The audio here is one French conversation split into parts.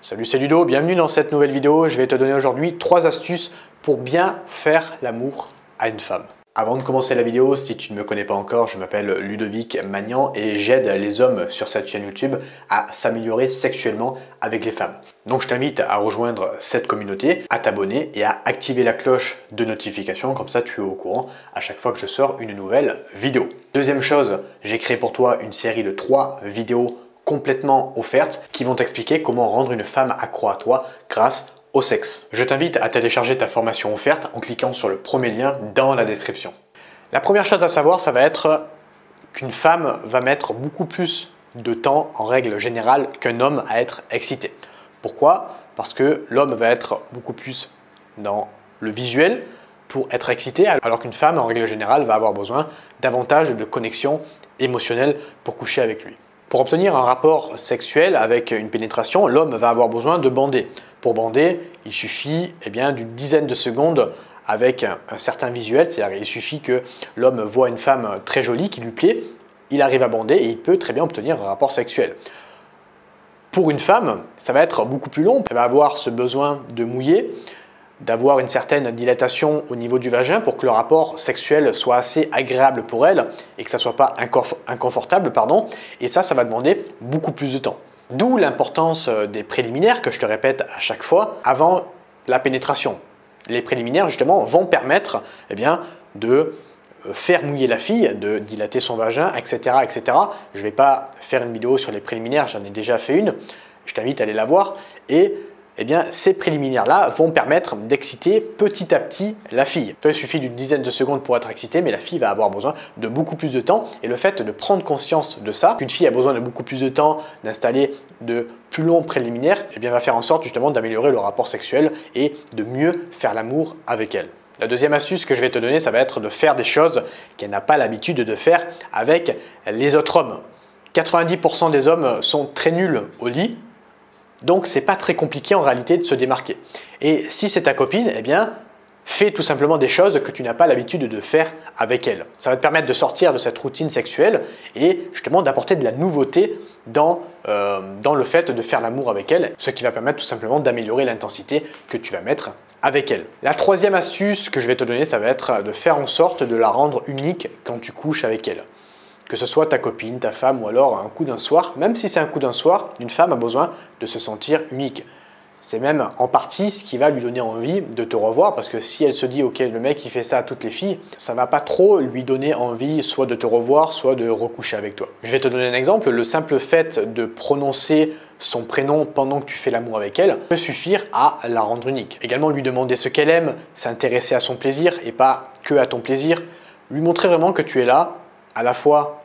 Salut, c'est Ludo, bienvenue dans cette nouvelle vidéo. Je vais te donner aujourd'hui 3 astuces pour bien faire l'amour à une femme. Avant de commencer la vidéo, si tu ne me connais pas encore, je m'appelle Ludovic Magnan et j'aide les hommes sur cette chaîne YouTube à s'améliorer sexuellement avec les femmes. Donc je t'invite à rejoindre cette communauté, à t'abonner et à activer la cloche de notification, comme ça tu es au courant à chaque fois que je sors une nouvelle vidéo. Deuxième chose, j'ai créé pour toi une série de 3 vidéos complètement offertes qui vont t'expliquer comment rendre une femme accro à toi grâce au sexe. Je t'invite à télécharger ta formation offerte en cliquant sur le premier lien dans la description. La première chose à savoir, ça va être qu'une femme va mettre beaucoup plus de temps en règle générale qu'un homme à être excité. Pourquoi? Parce que l'homme va être beaucoup plus dans le visuel pour être excité, alors qu'une femme en règle générale va avoir besoin davantage de connexion émotionnelle pour coucher avec lui. Pour obtenir un rapport sexuel avec une pénétration, l'homme va avoir besoin de bander. Pour bander, il suffit d'une dizaine de secondes avec un certain visuel, c'est-à-dire il suffit que l'homme voit une femme très jolie qui lui plaît, il arrive à bander et il peut très bien obtenir un rapport sexuel. Pour une femme, ça va être beaucoup plus long, elle va avoir ce besoin de mouiller, d'avoir une certaine dilatation au niveau du vagin pour que le rapport sexuel soit assez agréable pour elle et que ça ne soit pas inconfortable, et ça va demander beaucoup plus de temps. D'où l'importance des préliminaires que je te répète à chaque fois avant la pénétration. Les préliminaires justement vont permettre de faire mouiller la fille, de dilater son vagin, etc. etc. Je ne vais pas faire une vidéo sur les préliminaires, j'en ai déjà fait une, je t'invite à aller la voir et ces préliminaires-là vont permettre d'exciter petit à petit la fille. Il suffit d'une dizaine de secondes pour être excitée, mais la fille va avoir besoin de beaucoup plus de temps. Et le fait de prendre conscience de ça, qu'une fille a besoin de beaucoup plus de temps, d'installer de plus longs préliminaires, va faire en sorte justement d'améliorer le rapport sexuel et de mieux faire l'amour avec elle. La deuxième astuce que je vais te donner, ça va être de faire des choses qu'elle n'a pas l'habitude de faire avec les autres hommes. 90% des hommes sont très nuls au lit. Donc, ce n'est pas très compliqué en réalité de se démarquer. Et si c'est ta copine, fais tout simplement des choses que tu n'as pas l'habitude de faire avec elle. Ça va te permettre de sortir de cette routine sexuelle et justement d'apporter de la nouveauté dans le fait de faire l'amour avec elle, ce qui va permettre tout simplement d'améliorer l'intensité que tu vas mettre avec elle. La troisième astuce que je vais te donner, ça va être de faire en sorte de la rendre unique quand tu couches avec elle. Que ce soit ta copine, ta femme ou alors un coup d'un soir, même si c'est un coup d'un soir, une femme a besoin de se sentir unique. C'est même en partie ce qui va lui donner envie de te revoir parce que si elle se dit « ok, le mec il fait ça à toutes les filles », ça ne va pas trop lui donner envie soit de te revoir, soit de recoucher avec toi. Je vais te donner un exemple, le simple fait de prononcer son prénom pendant que tu fais l'amour avec elle peut suffire à la rendre unique. Également lui demander ce qu'elle aime, s'intéresser à son plaisir et pas que à ton plaisir, lui montrer vraiment que tu es là à la fois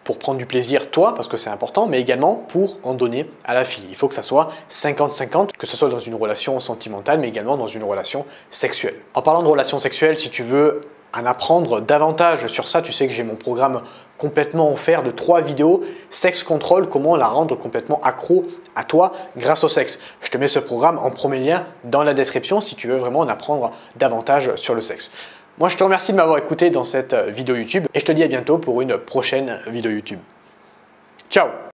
pour prendre du plaisir toi, parce que c'est important, mais également pour en donner à la fille. Il faut que ça soit 50-50, que ce soit dans une relation sentimentale, mais également dans une relation sexuelle. En parlant de relation sexuelle, si tu veux en apprendre davantage sur ça, tu sais que j'ai mon programme complètement offert de 3 vidéos, Sex Control, comment la rendre complètement accro à toi grâce au sexe. Je te mets ce programme en premier lien dans la description si tu veux vraiment en apprendre davantage sur le sexe. Moi, je te remercie de m'avoir écouté dans cette vidéo YouTube et je te dis à bientôt pour une prochaine vidéo YouTube. Ciao!